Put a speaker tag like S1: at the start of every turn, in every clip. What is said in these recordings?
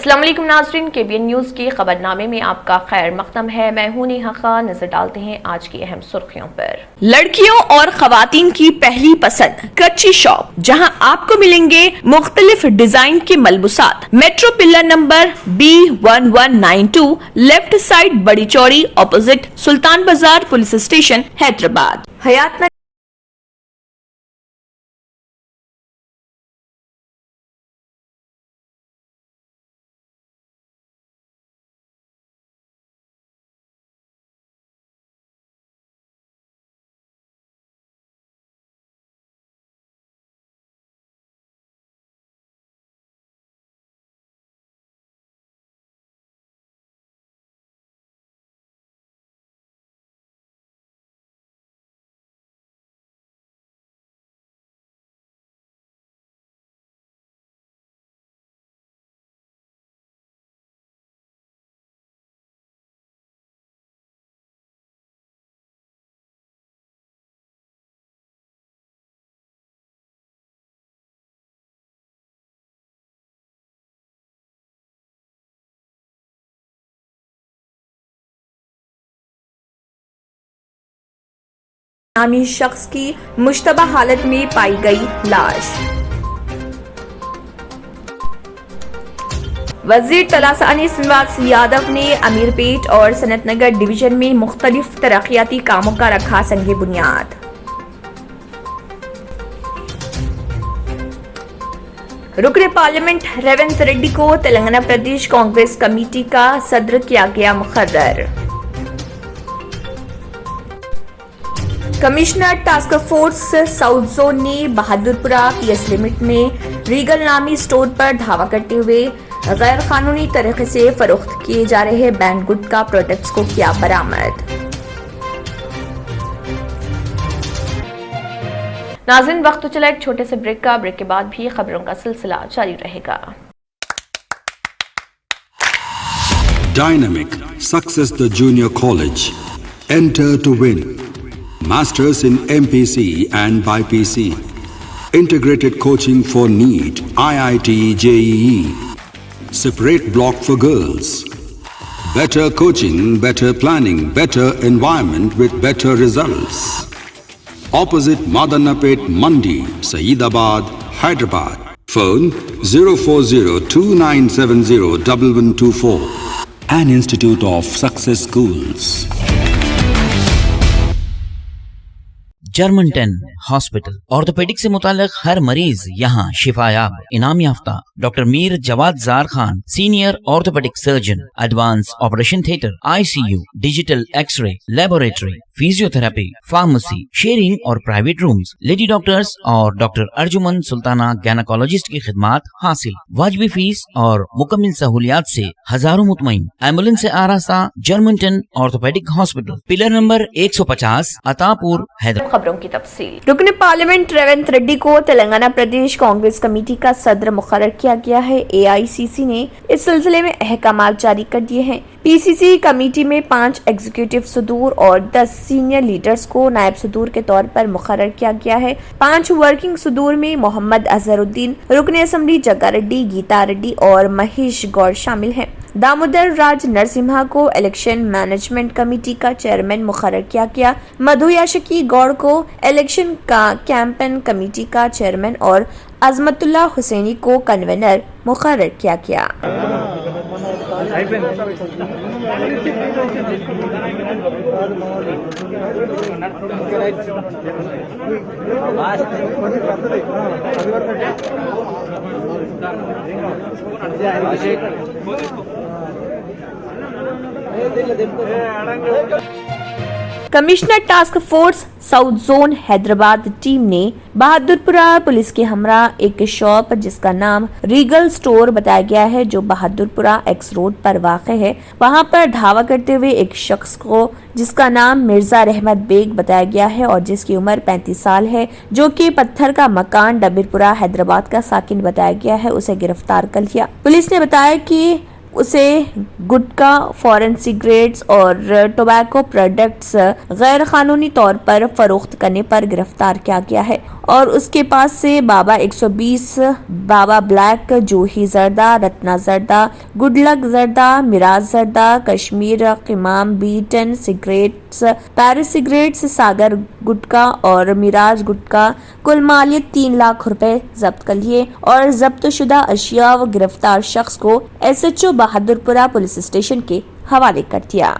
S1: अस्सलाम वालेकुम नाज़रीन, KBN न्यूज़ के खबरनामे में आपका खैर मक़दम है। मैं हूं नेहा खान। नजर डालते हैं आज की अहम सुर्खियों पर। लड़कियों और खवातीन की पहली पसंद कच्ची शॉप, जहां आपको मिलेंगे मुख्तलिफ डिजाइन के मलबूसात। Metro pillar number B1192, left side बड़ी चौड़ी, ऑपोजिट सुल्तान बाजार पुलिस स्टेशन, हैदराबाद। हयात नामी शख्स की मुश्तबा हालत में पाई गई लाश। वजीर तलासानी श्रीनिवास यादव ने अमीरपेट और सनत नगर डिवीजन में मुख्तलिफ तरक्याती कामों का रखा संगे बुनियाद। रुकने पार्लियामेंट रेवंत रेड्डी को तेलंगाना प्रदेश कांग्रेस कमेटी का सदर किया गया मुकर्रर। Commissioner task force south zone ने बहादुरपुरा PS लिमिट में रीगल नामी स्टोर पर धावा करते हुए गैर कानूनी तरीके से फरोख्त किए जा रहे बैंड गुटखा प्रोडक्ट्स को किया बरामद। नाज़रीन, वक्त तो चला एक छोटे से ब्रेक का। ब्रेक के बाद भी खबरों का सिलसिला जारी रहेगा।
S2: Dynamic Success the Junior College. Enter to win. Masters in MPC and BPC. Integrated coaching for NEET, IIT, JEE. Separate block for girls. Better coaching, better planning, better environment with better results. Opposite Madanapet Mandi, Saeedabad, Hyderabad. Phone 04029701124. An Institute of Success Schools.
S3: German 10 hospital orthopaedic से मुताल्लिक हर मरीज यहाँ शिफायाब। इनाम याफ्ता doctor Mir Jawad Zar Khan, senior orthopaedic surgeon, advance operation theatre, ICU, digital x-ray, laboratory, physiotherapy, pharmacy, sharing और private rooms, lady doctors और डॉक्टर अर्जुमन सुल्ताना गैनाकोलॉजिस्ट की खिदमात हासिल। वाजबी फीस और मुकम्मल सहूलियात से हजारों मुतमईन। एम्बुलेंस से आरास्ता German 10 orthopaedic hospital, pillar number 150, Attapur, Hyderabad.
S1: खबरों की तफसील। रुकने पार्लियामेंट रेवंत रेड्डी को तेलंगाना प्रदेश कांग्रेस कमेटी का सदर मुकर्रर किया गया है। AICC ने इस सिलसिले में अहकाम जारी कर दिए हैं। PCC कमेटी में 5 एग्जीक्यूटिव सदूर और 10 सीनियर लीडर्स को नायब सदूर के तौर पर मुकर्रर किया गया है। 5 वर्किंग सदूर में मोहम्मद अजहरुद्दीन, रुकने असम्बली जग्गा रेड्डी, गीता रेड्डी और महेश गौड़ शामिल हैं। दामोदर राज नरसिम्हा को इलेक्शन मैनेजमेंट कमेटी का चेयरमैन मुकर्रर किया गया। मधु याशकी गौड़ को इलेक्शन का कैंपेन कमेटी का चेयरमैन और अजमतुल्ला हुसैनी को कन्वीनर मुकर्रर किया गया। Commissioner task force south zone Hyderabad team ने बहादुरपुरा पुलिस के हमरा एक शॉप जिसका नाम रीगल स्टोर बताया गया है, जो बहादुरपुरा X रोड पर वाक़ है, वहां पर धावा करते हुए एक शख्स को जिसका नाम मिर्जा रहमत बेग बताया गया है और जिसकी उम्र 35 साल है, जो कि पत्थर का मकान डबीरपुरा हैदराबाद का साकिन बताया गया है, उसे गिरफ्तार कर लिया। पुलिस ने बताया कि उसे गुटखा, फॉरेन सिगरेट्स और टोबैको प्रोडक्ट्स गैर कानूनी तौर पर फरोख्त करने पर गिरफ्तार किया गया है और उसके पास से बाबा 120, बाबा ब्लैक, जूही जर्दा, रत्ना जर्दा, गुडलक जर्दा, मिराज जर्दा, कश्मीर क़िमाम, B10 cigarettes, Paris cigarettes, Sagar गुटका और मिराज गुटका कुल मालियत 3 लाख रुपए जब्त कर लिए और जब्त शुदा अशिया व गिरफ्तार शख्स को SHO बहादुरपुरा पुलिस स्टेशन के हवाले कर दिया।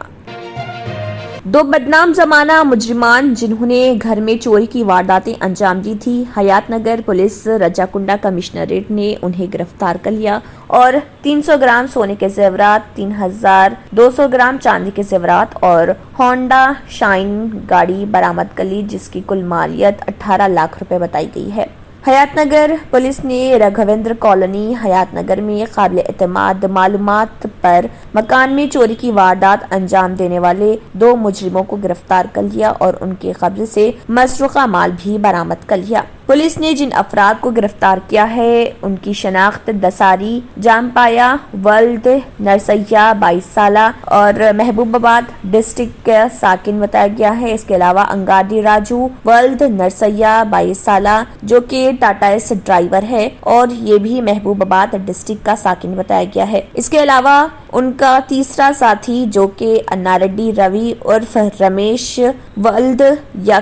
S1: दो बदनाम जमाना मुजरिमान जिन्होंने घर में चोरी की वारदातें अंजाम दी थी, हयातनगर पुलिस रजाकुंडा कमिश्नरेट ने उन्हें गिरफ्तार कर लिया और 300 ग्राम सोने के जेवरात, 3200 ग्राम चांदी के जेवरात और होंडा शाइन गाड़ी बरामद कर ली, जिसकी कुल मालियत 18 लाख रुपए बताई गई है। हयातनगर पुलिस ने राघवेंद्र कॉलोनी हयातनगर में काबिल एतमाद मालूमात पर मकान में चोरी की वारदात अंजाम देने वाले 2 मुजरिमों को गिरफ्तार कर लिया और उनके कब्जे से मसरूका माल भी बरामद कर लिया। पुलिस ने जिन अफराद को गिरफ्तार किया है उनकी शनाख्त दसारी जामपाया वल्द नरसैया 22 साल और महबूबाबाद डिस्ट्रिक्ट का साकिन बताया गया है। इसके अलावा अंगाडी राजू वल्द नरसैया 22 साल जो कि टाटा एस ड्राइवर है और ये भी महबूबाबाद डिस्ट्रिक्ट का साकिन बताया गया है। इसके अलावा उनका तीसरा साथी जो कि अन्ना रेड्डी रवि उर्फ रमेश वल्द या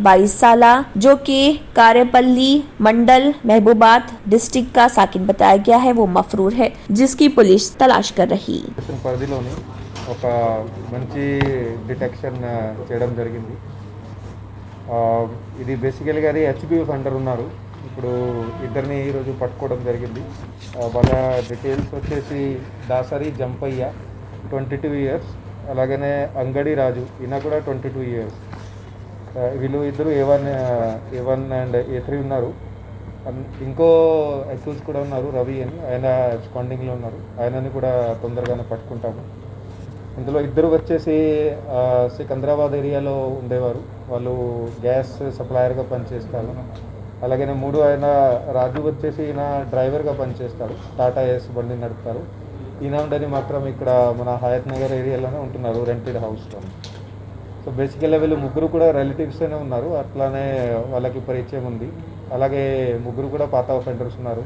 S1: 22 साल जो कि कारेपल्ली मंडल महबूबाद डिस्ट्रिक्ट का साकिन बताया गया है, वो मफरूर है जिसकी पुलिस तलाश कर रही।
S4: పరిధిలోని ఒక మంచి డిటెక్షన్ చేయడం జరిగింది। ఇది బేసికల్గా అది HBF అండర్ ఉన్నారు। ఇప్పుడు ఇద్దరిని ఈరోజు పట్టుకోవడం జరిగింది। వాళ్ళ డీటెయిల్స్ వచ్చేసి దాసరి జంపయ్య 22 ఇయర్స్, అలాగనే అంగడి రాజు ఈయన కూడా 22 ఇయర్స్। వీళ్ళు ఇద్దరు A1 అండ్ A3 ఉన్నారు। ఇంకో అక్యూజ్ కూడా ఉన్నారు రవి అని, ఆయన స్కాండింగ్లో ఉన్నారు, ఆయనని కూడా తొందరగానే పట్టుకుంటాము। ఇందులో ఇద్దరు వచ్చేసి సికింద్రాబాద్ ఏరియాలో ఉండేవారు, వాళ్ళు గ్యాస్ సప్లయర్గా పనిచేస్తారు। అలాగనే మూడు ఆయన రాజు వచ్చేసి ఈయన డ్రైవర్గా పనిచేస్తారు, టాటా ఏస్ బండి నడుపుతారు। ఈయన ఉండని మాత్రం ఇక్కడ మన హయత్ నగర్ ఏరియాలోనే ఉంటున్నారు, రెంటెడ్ హౌస్లో। సో బేసికల్గా వీళ్ళు ముగ్గురు కూడా రిలేటివ్స్తోనే ఉన్నారు, అట్లానే వాళ్ళకి పరిచయం ఉంది। అలాగే ముగ్గురు కూడా పాత అఫెండర్స్ ఉన్నారు।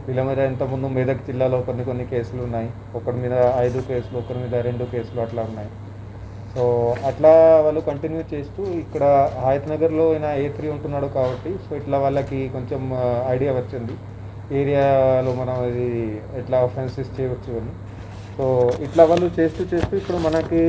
S4: వీళ్ళ మీద ఇంతకుముందు మెదక్ జిల్లాలో కొన్ని కేసులు ఉన్నాయి, ఒకరి మీద 5 కేసులు, ఒకరి మీద 2 కేసులు అట్లా ఉన్నాయి। సో అట్లా వాళ్ళు కంటిన్యూ చేస్తూ ఇక్కడ హయత్ నగర్లో ఆయన A3 ఉంటున్నాడు కాబట్టి సో ఇట్లా వాళ్ళకి కొంచెం ఐడియా వచ్చింది ఏరియాలో మనం ఇది ఎట్లా అఫెన్సెస్ చేయవచ్చు అని। సో ఇట్లా వాళ్ళు చేస్తూ ఇప్పుడు మనకి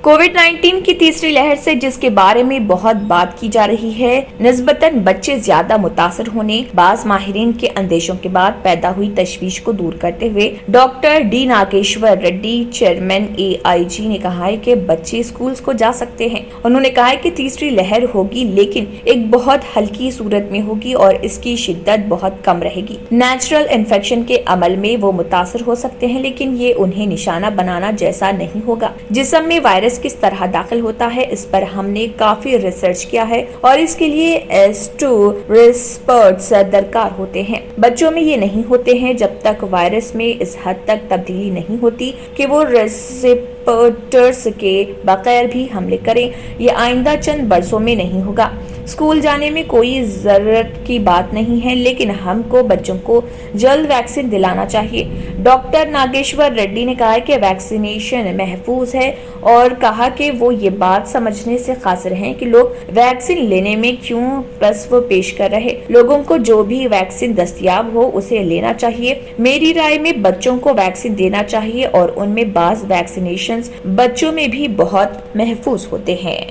S1: कोविड-19 की तीसरी लहर से जिसके बारे में बहुत बात की जा रही है, निस्बतन बच्चे ज्यादा मुतासर होने, बाज माहिरीन के अंदेशों के बाद पैदा हुई तशवीश को दूर करते हुए doctor D Nageshwar Reddy chairman AIG ने कहा है कि बच्चे स्कूल्स को जा सकते हैं। उन्होंने कहा है कि तीसरी लहर होगी लेकिन एक बहुत हल्की सूरत में होगी और इसकी शिद्दत बहुत कम रहेगी। नेचुरल इन्फेक्शन के अमल में वो मुतासर हो सकते हैं लेकिन ये उन्हें निशाना बनाना जैसा नहीं होगा। जिस्म में वायरस किस तरह दाखिल होता है इस पर हमने काफी रिसर्च किया है और इसके लिए S2 रिस्पर्ट्स दरकार होते हैं। बच्चों में ये नहीं होते हैं जब तक वायरस में इस हद तक तब्दीली नहीं होती कि वो रिस्पर्टर्स के बगैर भी हमले करें। ये आइंदा चंद बरसों में नहीं होगा। स्कूल जाने में कोई जरूरत की बात नहीं है लेकिन हमको बच्चों को जल्द वैक्सीन दिलाना चाहिए। डॉक्टर नागेश्वर रेड्डी ने कहा कि वैक्सीनेशन महफूज है और कहा कि वो ये बात समझने से कासिर हैं कि लोग वैक्सीन लेने में क्यों प्रस्व पेश कर रहे। लोगों को जो भी वैक्सीन दस्तयाब हो उसे लेना चाहिए। मेरी राय में बच्चों को वैक्सीन देना चाहिए और उनमें बाज वैक्सीनेशंस बच्चों में भी बहुत महफूज होते हैं।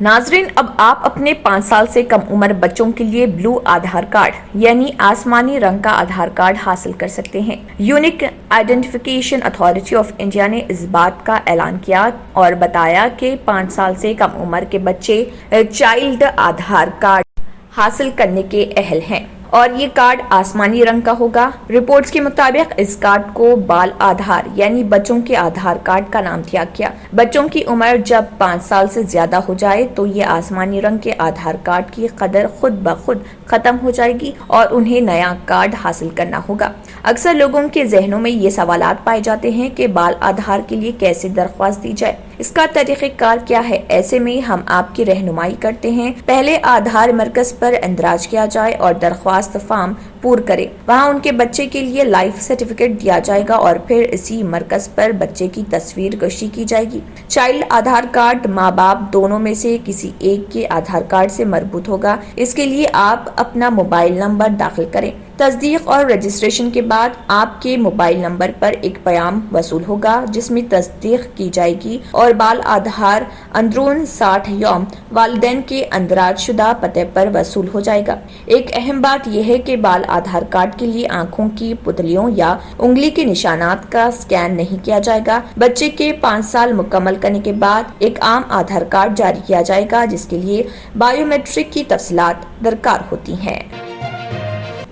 S1: नाजरीन, अब आप अपने 5 साल से कम उम्र बच्चों के लिए ब्लू आधार कार्ड यानी आसमानी रंग का आधार कार्ड हासिल कर सकते हैं। Unique identification authority of India ने इस बात का ऐलान किया और बताया कि 5 साल से कम उम्र के बच्चे चाइल्ड आधार कार्ड हासिल करने के अहल हैं और ये कार्ड आसमानी रंग का होगा। रिपोर्ट्स के मुताबिक इस कार्ड को बाल आधार यानी बच्चों के आधार कार्ड का नाम दिया गया। बच्चों की उम्र जब 5 साल से ज्यादा हो जाए तो ये आसमानी रंग के आधार कार्ड की कदर खुद ब खुद खत्म हो जाएगी और उन्हें नया कार्ड हासिल करना होगा। अक्सर लोगों के जहनों में ये सवालात पाए जाते हैं कि बाल आधार के लिए कैसे दरख्वास्त दी जाए। اس کا طریقہ کار کیا ہے؟ ایسے میں ہم آپ کی رہنمائی کرتے ہیں۔ پہلے آدھار مرکز پر اندراج کیا جائے اور درخواست فارم پور کرے، وہاں ان کے بچے کے لیے لائف سرٹیفکیٹ دیا جائے گا اور پھر اسی مرکز پر بچے کی تصویر کشی کی جائے گی۔ چائلڈ آدھار کارڈ ماں باپ دونوں میں سے کسی ایک کے آدھار کارڈ سے مربوط ہوگا۔ اس کے لیے آپ اپنا موبائل نمبر داخل کریں۔ تصدیق اور رجسٹریشن کے بعد آپ کے موبائل نمبر پر ایک پیام وصول ہوگا جس میں تصدیق کی جائے گی اور بال آدھار اندرون 60 یوم والدین کے اندراج شدہ پتے پر وصول ہو جائے گا۔ ایک اہم بات یہ ہے کہ بال آدھار کارڈ کے لیے آنکھوں کی پتلیوں یا انگلی کے نشانات کا سکین نہیں کیا جائے گا۔ بچے کے 5 سال مکمل کرنے کے بعد ایک عام آدھار کارڈ جاری کیا جائے گا جس کے لیے بایو میٹرک کی تفصیلات درکار ہوتی ہیں۔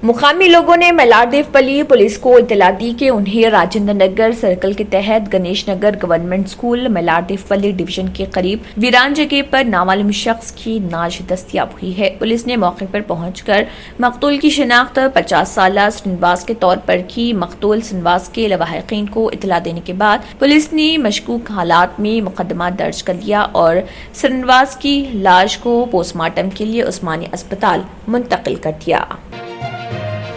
S1: مقامی لوگوں نے ملاردیو پلی پولیس کو اطلاع دی کہ انہیں راجندر نگر سرکل کے تحت گنیش نگر گورنمنٹ اسکول ملاردیو پلی ڈویژن کے قریب ویران جگہ پر نامعلوم شخص کی نعش دستیاب ہوئی ہے۔ پولیس نے موقع پر پہنچ کر مقتول کی شناخت 50 سالہ سرینواس کے طور پر کی۔ مقتول سرینواس کے لواحقین کو اطلاع دینے کے بعد پولیس نے مشکوک حالات میں مقدمہ درج کر لیا اور سرینواس کی لاش کو پوسٹ مارٹم کے لیے عثمانی اسپتال منتقل کر دیا۔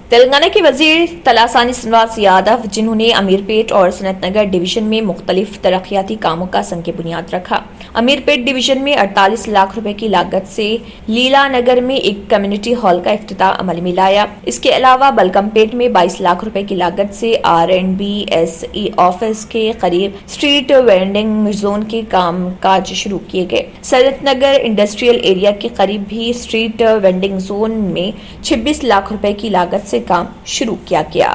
S1: تلنگانہ کے وزیر تلاسانی سرینواس یادو، جنہوں نے امیر پیٹ اور سنت نگر ڈویژن میں مختلف ترقیاتی کاموں کا سنگ بنیاد رکھا۔ امیر پیٹ ڈویژن میں 48 لاکھ روپے کی لاگت سے لیلا نگر میں ایک کمیونٹی ہال کا افتتاح عمل میں لایا۔ اس کے علاوہ بلگم پیٹ میں 22 لاکھ روپے کی لاگت سے R&BSE آفس کے قریب اسٹریٹ وینڈنگ زون کے کام کاج شروع کیے گئے۔ سنت نگر انڈسٹریل ایریا کے قریب بھی اسٹریٹ وینڈنگ زون میں 26 لاکھ روپے کی لاگت سے کام شروع کیا گیا۔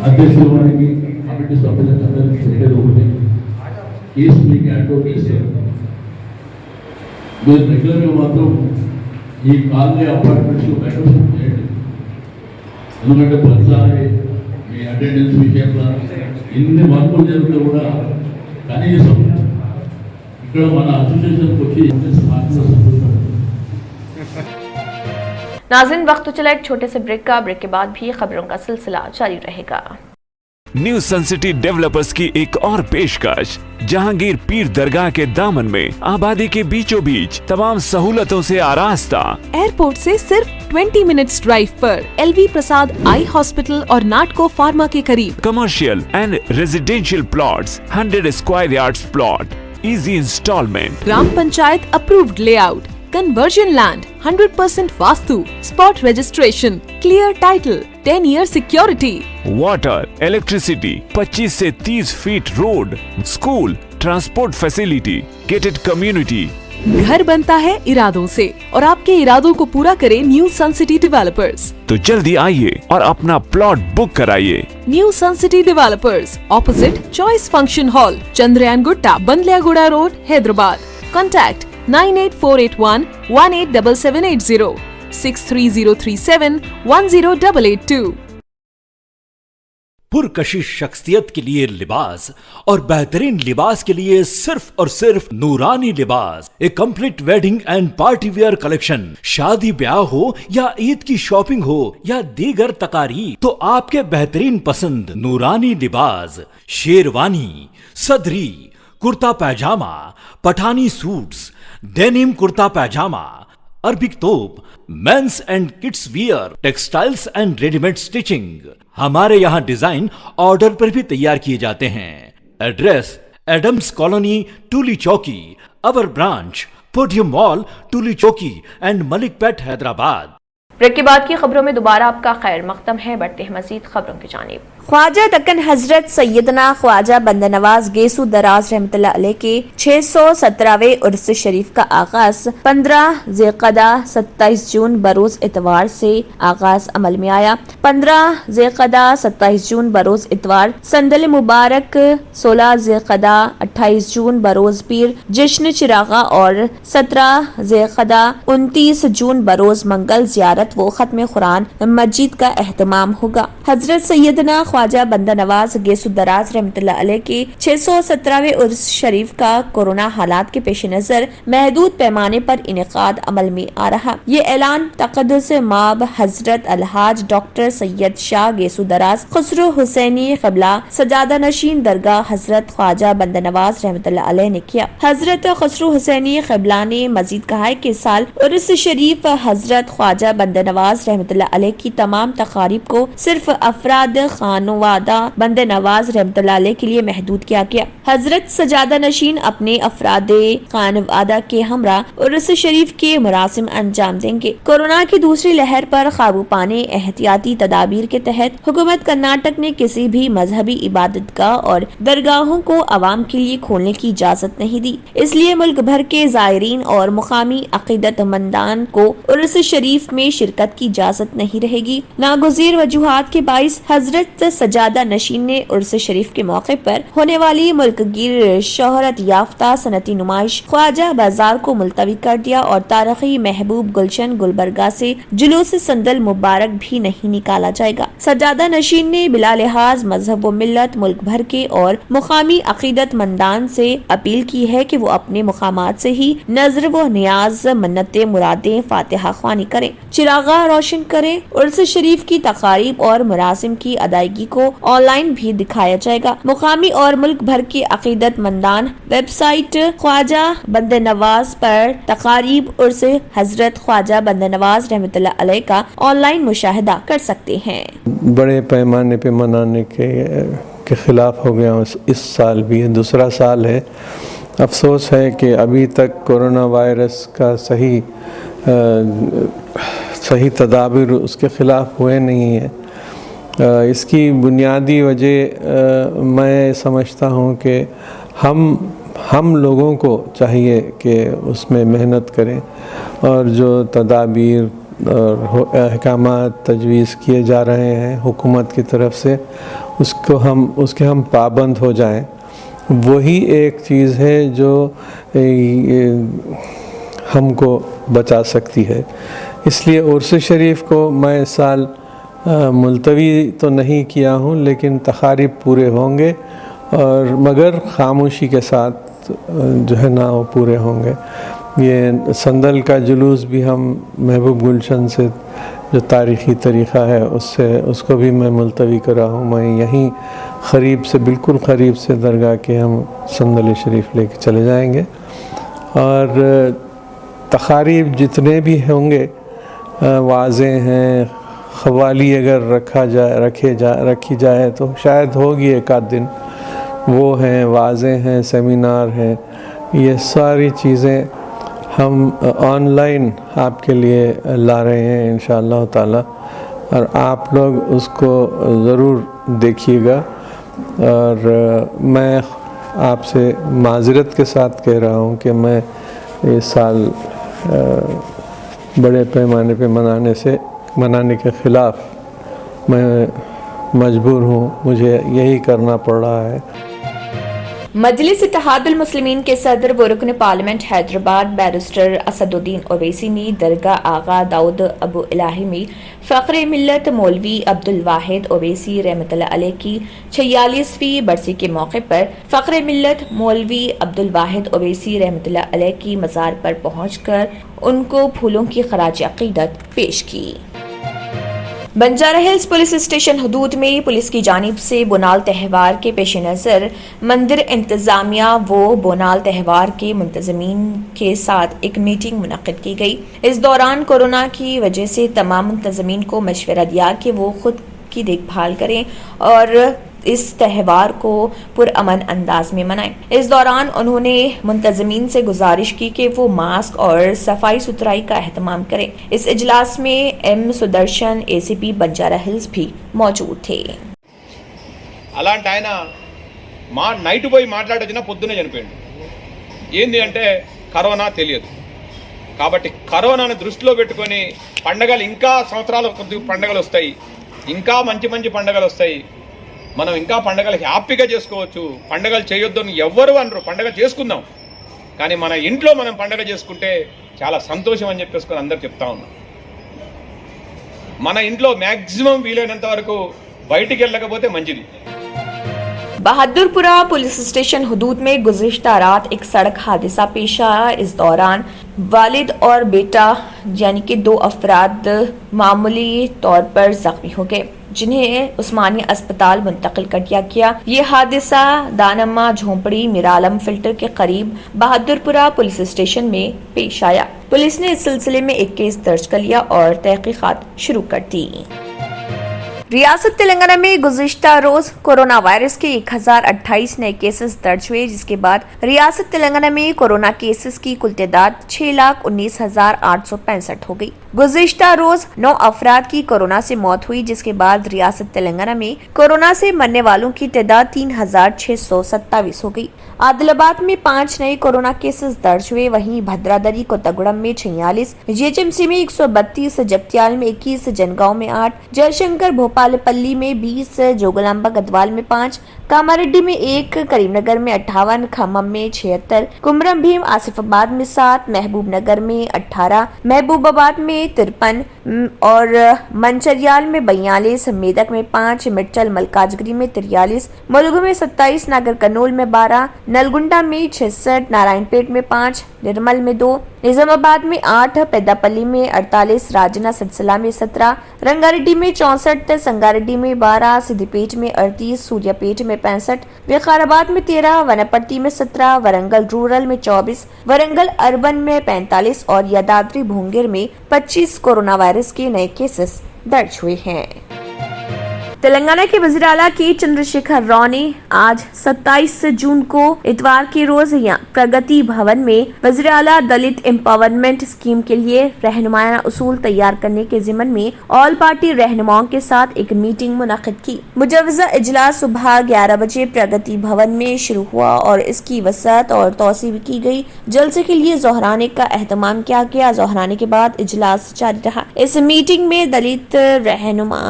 S5: అధ్యక్షులవారికి కమిటీ సభ్యులందరికీ చెప్పేది ఒకటి, కేసు మీకు అడ్వకేట్ చేస్తారు. మీరు రెగ్యులర్గా మాత్రం ఈ కాలనీ అపార్ట్మెంట్స్లో మెయింటెనెన్స్ చేయండి. ఎందుకంటే ప్రతిసారి మీ అటెండెన్స్ విషయంలో ఇన్ని మార్పులు జరిగితే కూడా కనీసం ఇక్కడ మన అసోసియేషన్కి వచ్చి మార్పులు సంతోషం.
S1: नाज़रीन, वक्त तो चला एक छोटे से ब्रेक का। ब्रेक के बाद भी खबरों का सिलसिला जारी रहेगा।
S6: न्यू सन सिटी डेवलपर्स की एक और पेशकश, जहांगीर पीर दरगाह के दामन में आबादी के बीचों बीच तमाम सहूलतों से आरास्ता।
S7: एयरपोर्ट से सिर्फ 20 मिनट्स ड्राइव पर LV प्रसाद आई हॉस्पिटल और नाटको फार्मा के करीब।
S6: Commercial and residential plots, 100 square yards plot, easy installment.
S7: ग्राम panchayat approved layout, conversion land, 100% vastu, spot registration, clear title, 10 year security.
S6: Water, electricity, 25 से 30 feet road, school, transport facility, gated community.
S7: घर बनता है इरादों से और आपके इरादों को पूरा करे न्यू सन सिटी डेवलपर्स।
S6: तो जल्दी आइए और अपना प्लॉट बुक कराइए।
S7: New sun city developers, opposite choice function hall, Chandrayangutta, Bandlaguda road, Hyderabad. Contact 98481 187780 63037 10882।
S8: पुरकशिश शख्सियत के लिए लिबास और बेहतरीन लिबास के लिए सिर्फ और सिर्फ नूरानी लिबास, a complete wedding and party wear collection. शादी ब्याह हो या ईद की शॉपिंग हो या दीगर तकारीब, तो आपके बेहतरीन पसंद नूरानी लिबास, शेरवानी, सदरी, kurta pyjama, Pathani suits, denim kurta pyjama, Arabic thobe, men's and kids wear, textiles and readymade stitching. हमारे यहाँ डिजाइन ऑर्डर पर भी तैयार किए जाते हैं। एड्रेस एडम्स कॉलोनी, टूली चौकी। अवर ब्रांच पोडियम मॉल, टूली चौकी एंड मलिकपेट, हैदराबाद।
S1: ब्रेक के बाद की खबरों में दोबारा आपका खैर मकदम है। बढ़ते हैं मजीद खबरों की जानिब। ख्वाजा दक्कन हजरत सैयदना ख्वाजा बंदा नवाज गेसू दराज रहमतुल्लाह अलैह के 617वें उर्स शरीफ का आगाज 15 ज़िलक़दा 27 जून बरोज इतवार से आगाज अमल में आया। 15 ज़िलक़दा 27 जून बरोज इतवार संदल मुबारक, 16 ज़िलक़दा 28 जून बरोज पीर जश्न चिरागा और 17 ज़िलक़दा 29 जून बरोज मंगल ज़ियारत व खत्म कुरान मजीद का एहतमाम होगा। हजरत सैयदना ख्वाजा बंदा नवाज गेसू दराज रहमतुल्लाह अलैह के 617वें उर्स शरीफ का कोरोना हालात के पेश नजर महदूद पैमाने पर इनेकाद अमल में आ रहा। ये ऐलान तक़द्दुस माब हजरत अलहाज डॉक्टर सैयद शाह गेसू दराज खुसरो हुसैनी क़िबला सजादा नशीन दरगाह हजरत ख्वाजा बंदा नवाज रहमतुल्लाह अलैह ने किया। हजरत खुसरो हुसैनी क़िबला ने मजीद कहा है कि इस साल उर्स शरीफ हजरत ख्वाजा बंदा नवाज रहमतुल्लाह अलैह की तमाम तकारीब को सिर्फ अफराद खानवादा बंदे नवाज रहमतुल्लाह अलैह के लिए महदूद किया गया। हजरत सजादा नशीन अपने अफराद खानवादा के हमरा उर्स शरीफ के मुरासिम अंजाम देंगे। कोरोना की दूसरी लहर पर काबू पाने एहतियाती तदाबीर के तहत हुकूमत कर्नाटक ने किसी भी मजहबी इबादतगाह और दरगाहों को आवाम के लिए खोलने की इजाजत नहीं दी। इसलिए मुल्क भर के जायरीन और मुकामी अकीदतमंदान को उर्स शरीफ में शिरकत की इजाजत नहीं रहेगी। नागुज़ीर वजूहात के बाइस हजरत सजादा नशीन ने उर्स शरीफ के मौके पर होने वाली मुल्क गिर शोहरत याफ्ता सनती नुमाइश ख्वाजा बाजार को मुलतवी कर दिया और तारीखी महबूब गुलशन गुलबर्गा से जुलूस संदल मुबारक भी नहीं निकाला जाएगा। सजादा नशीन ने बिला लिहाज मजहब व मिल्लत मुल्क भर के और मुकामी अकीदत मंदान से अपील की है कि वो अपने मुकामात से ही नजर व नियाज मन्नतें मुरादें फातिहा ख्वानी करें, चिरागा रोशन करें। उर्स शरीफ की तकारीब और मुरासिम की अदायगी को ऑनलाइन भी दिखाया जाएगा। मुकामी और मुल्क भर के अकीदत मंदान वेबसाइट ख्वाजा बंदा नवाज पर तकारीब उर्स हजरत ख्वाजा बंदा नवाज रहमतुल्लाह अलैह का ऑनलाइन मुशाहिदा कर सकते हैं।
S9: बड़े पैमाने पे मनाने के खिलाफ हो गया इस साल भी है, दूसरा साल है। अफसोस है कि अभी तक कोरोना वायरस का सही तदाबीर उसके ख़िलाफ़ हुए नहीं है। इसकी बुनियादी वजह मैं समझता हूँ कि हम लोगों को चाहिए कि उसमें मेहनत करें और जो तदाबीर और अहकामात तजवीज़ किए जा रहे हैं हुकूमत की तरफ से उसके हम पाबंद हो जाएं। वही एक चीज़ है जो हमको बचा सकती है। इसलिए उर्स शरीफ को मैं इस साल मुलतवी तो नहीं किया हूँ, लेकिन तकारीब पूरे होंगे और मगर खामोशी के साथ जो है ना वो पूरे होंगे। ये संदल का जुलूस भी हम महबूब गुलशन से जो तारीख़ी तरीक़ा है उसको भी मैं मुलतवी कर रहा हूँ। मैं यहीं बिल्कुल क़रीब से दरगाह के हम संदल शरीफ लेके चले जाएंगे और तकारीब जितने भी होंगे वाज़े हैं, ख़वाली अगर रखी जाए तो शायद होगी एक आध दिन, वो हैं, वाज़े हैं, सेमिनार हैं। ये सारी चीज़ें हम ऑनलाइन आपके लिए ला रहे हैं इंशाअल्लाह ताला और आप लोग उसको ज़रूर देखिएगा। और मैं आपसे माज़रत के साथ कह रहा हूँ कि मैं इस साल बड़े पैमाने पे मनाने के ख़िलाफ़ मैं मजबूर हूँ, मुझे यही करना पड़ रहा है।
S1: मजलिस इत्तेहादुल मुस्लिमीन के सदर व रुकन पार्लियामेंट हैदराबाद बैरिस्टर असदुद्दीन ओवैसी ने दरगाह आगा दाऊद अबू इलाही में फ़ख्र मिल्लत मौलवी अब्दुल वाहिद ओवैसी रहमतुल्लाह अलैह की 46वीं बरसी के मौके पर फ़ख्र मिल्लत मौलवी अब्दुल वाहिद ओवैसी रहमतुल्लाह अलैह की मज़ार पर पहुंचकर उनको फूलों की खराज अक़ीदत पेश की। बंजारा हिल्स पुलिस स्टेशन हदूद में पुलिस की जानिब से बोनाल त्यौहार के पेश नज़र मंदिर इंतजामिया व बोनाल त्यौहार के मुंतज़मीन के साथ एक मीटिंग मुनक़्क़िद की गई। इस दौरान कोरोना की वजह से तमाम मुंतज़मीन को मशवरा दिया कि वो खुद की देखभाल करें और इस त्यौहार को पुरअमन अंदाज में मनाएं। इस दौरान उन्होंने मुंतज़मीन से गुजारिश की कि वो मास्क और सफाई सुथराई का एहतमाम करें। इस इजलास में M Sudarshan ACP Banjara Hills भी मौजूद थे।
S10: అలాంటి ఆయన నైట్ పోయి మాట్లాడొచ్చినా పొద్దున్నే చనిపోయాడు. ఏంది అంటే కరోనా తెలియదు. కాబట్టి కరోనాను దృష్టిలో పెట్టుకొని పండగలు ఇంకా సంవత్సరాల కొద్ది పండగలు వస్తాయి, ఇంకా మంచి మంచి పండగలు వస్తాయి. మనం ఇంకా పండగలు హ్యాపీగా చేసుకోవచ్చు. పండగలు చేయొద్దు అని ఎవ్వరు అనరు, పండగ చేసుకుందాం. కానీ మన ఇంట్లో మనం పండగ చేసుకుంటే చాలా సంతోషం అని చెప్పేసుకొని అందరు చెప్తా ఉన్నాం. మన ఇంట్లో మ్యాక్సిమం వీలైనంత వరకు బయటికి వెళ్ళకపోతే మంచిది.
S1: बहादुरपुरा पुलिस स्टेशन हदूद में गुज़िश्ता रात एक सड़क हादसा पेश आया। इस दौरान वालिद और बेटा यानी कि 2 अफराद मामूली तौर पर जख्मी हो गए, जिन्हें उस्मानिया अस्पताल मुंतकिल कर दिया गया। ये हादसा दानम्मा झोंपड़ी मिरालम फिल्टर के करीब बहादुरपुरा पुलिस स्टेशन में पेश आया। पुलिस ने इस सिलसिले में एक केस दर्ज कर लिया और तहकीकात शुरू कर दी। रियासत तेलंगाना में गुज़िश्ता रोज कोरोना वायरस के 1028 नए केसेस दर्ज हुए, जिसके बाद रियासत तेलंगाना में कोरोना केसेस की कुल तादाद 6,19,865 हो गई। गुज़िश्ता रोज 9 अफराद की कोरोना से मौत हुई, जिसके बाद रियासत तेलंगाना में कोरोना से मरने वालों की तादाद 3,627 हो गई। आदिलाबाद में 5 नए कोरोना केसेस दर्ज हुए, वहीं भद्रादरी कोत्तागुड़म में 46, जीएचएमसी में 132, जगत्याल में 21, जनगांव में 8, जयशंकर भोपालपल्ली में 20, जोगलांबा गदवाल में 5, कामारेड्डी में 1, करीमनगर में 58, खम्मम में 76, कुमरम भीम आसिफाबाद में 7, महबूब नगर में 18, महबूबाबाद में 53 और मंचरियाल में 42, मेदक में 5, मिर्चल मलकाजगिरी में 43, मुलुगु में 27, नागर कन्नौल में 12, नलगुंडा में 66, नारायणपेट में 5, निर्मल में 2, निजामाबाद में 8, पेद्दापल्ली में 48, राजना सिलसिला में 17, रंगारेड्डी में 64, संगारेड्डी में 12, सिद्दीपेट में 38, सूर्यापेट में 65, विकाराबाद में 13, वनपट्टी में 17, वरंगल रूरल में 24, वरंगल अर्बन में 45 और यादाद्री भोंगिर में 25 कोरोना वायरस के नए केसेस दर्ज हुए हैं। तेलंगाना के वज़ीर आला के चंद्रशेखर राव ने आज 27 जून को इतवार के रोज यहाँ प्रगति भवन में वज़ीर आला दलित एम्पावरमेंट स्कीम के लिए रहनुमाना उसूल तैयार करने के ज़िम्मन में ऑल पार्टी रहनुमाओं के साथ एक मीटिंग मुनक़िद की। मुजव्वज़ा इजलास सुबह 11 बजे प्रगति भवन में शुरू हुआ और इसकी वसअत और तौसी भी की गई। जलसे के लिए जोहराने का एहतमाम किया गया। जोहराने के बाद इजलास जारी रहा। इस मीटिंग में दलित रहनुमा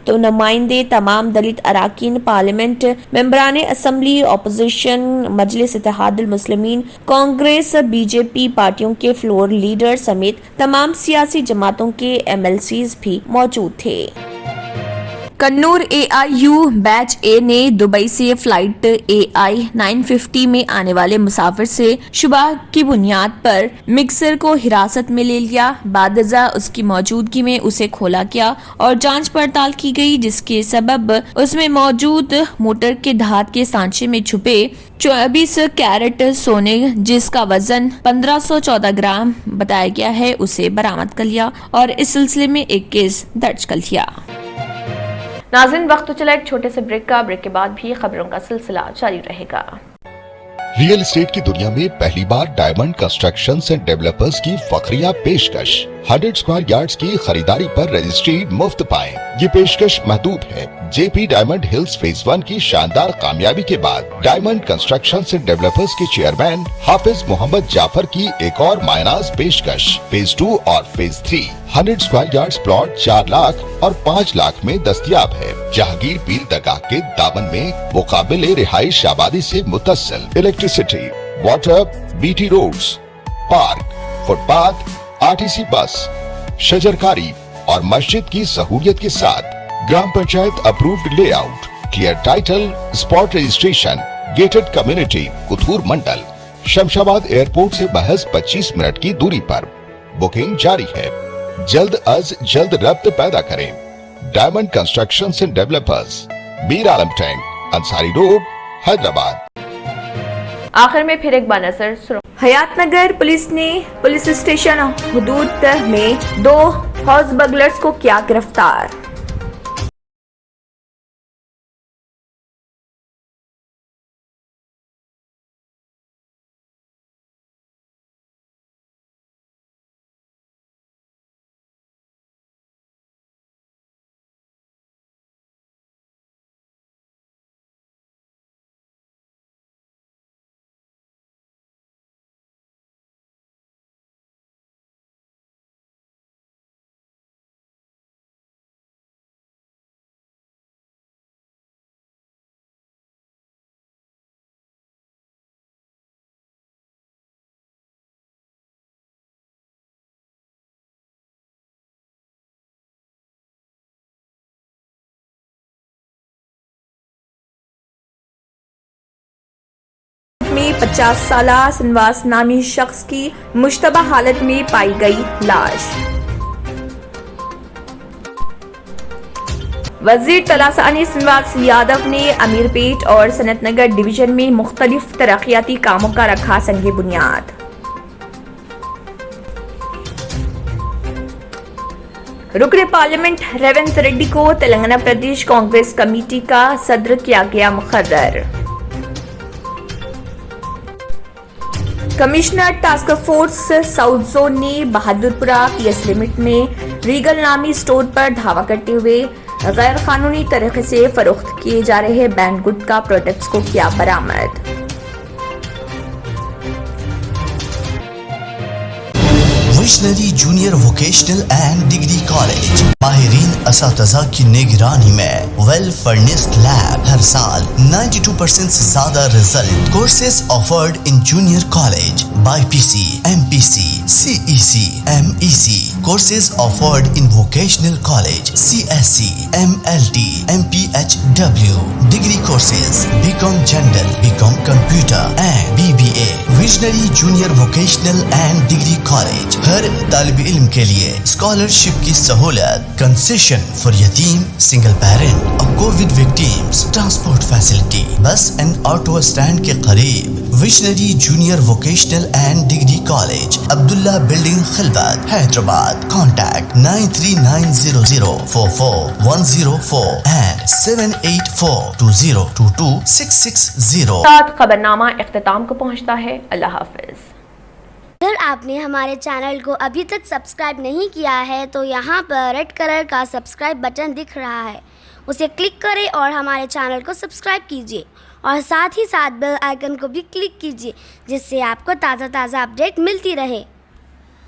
S1: तो नुमाइंदे तमाम दलित अराकीन पार्लियामेंट, मेंबरान असम्बली, अपोजिशन, मजलिस इत्तेहादुल मुस्लिमीन, कांग्रेस, बीजेपी पार्टियों के फ्लोर लीडर समेत तमाम सियासी जमातों के एमएलसीज भी मौजूद थे। कन्नूर AIU बैच A ने दुबई से फ्लाइट AI 950 में आने वाले मुसाफिर से शुबा की बुनियाद पर मिक्सर को हिरासत में ले लिया। बादजा उसकी मौजूदगी में उसे खोला गया और जांच पड़ताल की गई, जिसके सबब उसमें मौजूद मोटर के धात के सांचे में छुपे 24 कैरेट सोने, जिसका वजन 1514 ग्राम बताया गया है, उसे बरामद कर लिया और इस सिलसिले में एक केस दर्ज कर लिया। नाज़रीन, वक्त तो चला एक छोटे से ब्रेक का। ब्रेक के बाद भी खबरों का सिलसिला जारी रहेगा।
S11: रियल एस्टेट की दुनिया में पहली बार डायमंड कंस्ट्रक्शंस एंड डेवलपर्स की फखरिया पेशकश। 100 स्क्वायर यार्ड्स की खरीदारी पर रजिस्ट्री मुफ्त पाएं। ये पेशकश महदूद है। जेपी डायमंड हिल्स फेज 1 की शानदार कामयाबी के बाद डायमंड कंस्ट्रक्शंस एंड डेवलपर्स के चेयरमैन हाफिज मोहम्मद जाफर की एक और मायनाज पेशकश। फेज 2 और phase 3 100 square yards plot 4 lakh और 5 लाख में दस्तयाब है। जहांगीर पीर दरगाह के दामन में मुकाबिले रिहाइश आबादी से मुतस्सिल electricity, water, BT roads, park, footpath, RTC bus, शजरकारी और मस्जिद की सहूलियत के साथ ग्राम panchayat approved layout, clear title, spot registration, gated community, Kothur mandal, Shamshabad airport से महज 25 मिनट की दूरी पर। बुकिंग जारी है। जल्द अज जल्द रब्त पैदा करें। Diamond constructions and developers, Mir Alam tank, Ansari road, Hyderabad.
S1: आखिर में फिर एक बार नजर हयातनगर पुलिस ने पुलिस स्टेशन हदूद में 2 हाउस बगलर्स को किया गिरफ्तार। में 50 साला सिनवास नामी शख्स की मुश्तबा हालत में पाई गई लाश। वजीर तलासानी सिनवास यादव ने अमीरपेट और सनतनगर डिवीजन में मुख्तलिफ तरक्याती कामों का रखा संगे बुनियाद। रुकन पार्लियामेंट रेवंत रेड्डी को तेलंगाना प्रदेश कांग्रेस कमेटी का सदर किया गया मुकर्रर। Commissioner task force south zone ने बहादुरपुरा पीएस लिमिट में रीगल नामी स्टोर पर धावा करते हुए गैर कानूनी तरीके से फरोख्त किए जा रहे बैंड गुटखा प्रोडक्ट्स को किया बरामद।
S12: Visionary junior vocational and degree college माहिरीन असातिज़ा की निगरानी में वेल फर्निश्ड लैब, हर साल 92% से ज्यादा result. Courses offered in junior college BPC, MPC, CEC, MEC. Courses offered in vocational college CSC, MLT, MPHW. Degree courses BCom General, BCom Computer and BBA. Visionary Junior Vocational and Degree College. हर तालिब इल्म के लिए scholarship की सहूलत, concession for यतीम, single parent और covid victims, transport facility, bus and auto stand के करीब। Visionary junior vocational and degree college, Abdullah building, Khilwat, Hyderabad. Contact 9390444104 and 7842022660।
S1: साथ खबरनामा इख्तिताम को पहुंचता है। अल्लाह हाफिज।
S13: अगर आपने हमारे चैनल को अभी तक सब्सक्राइब नहीं किया है तो यहाँ पर रेड कलर का सब्सक्राइब बटन दिख रहा है, उसे क्लिक करें और हमारे चैनल को सब्सक्राइब कीजिए और साथ ही साथ बेल आइकन को भी क्लिक कीजिए, जिससे आपको ताज़ा अपडेट मिलती रहे।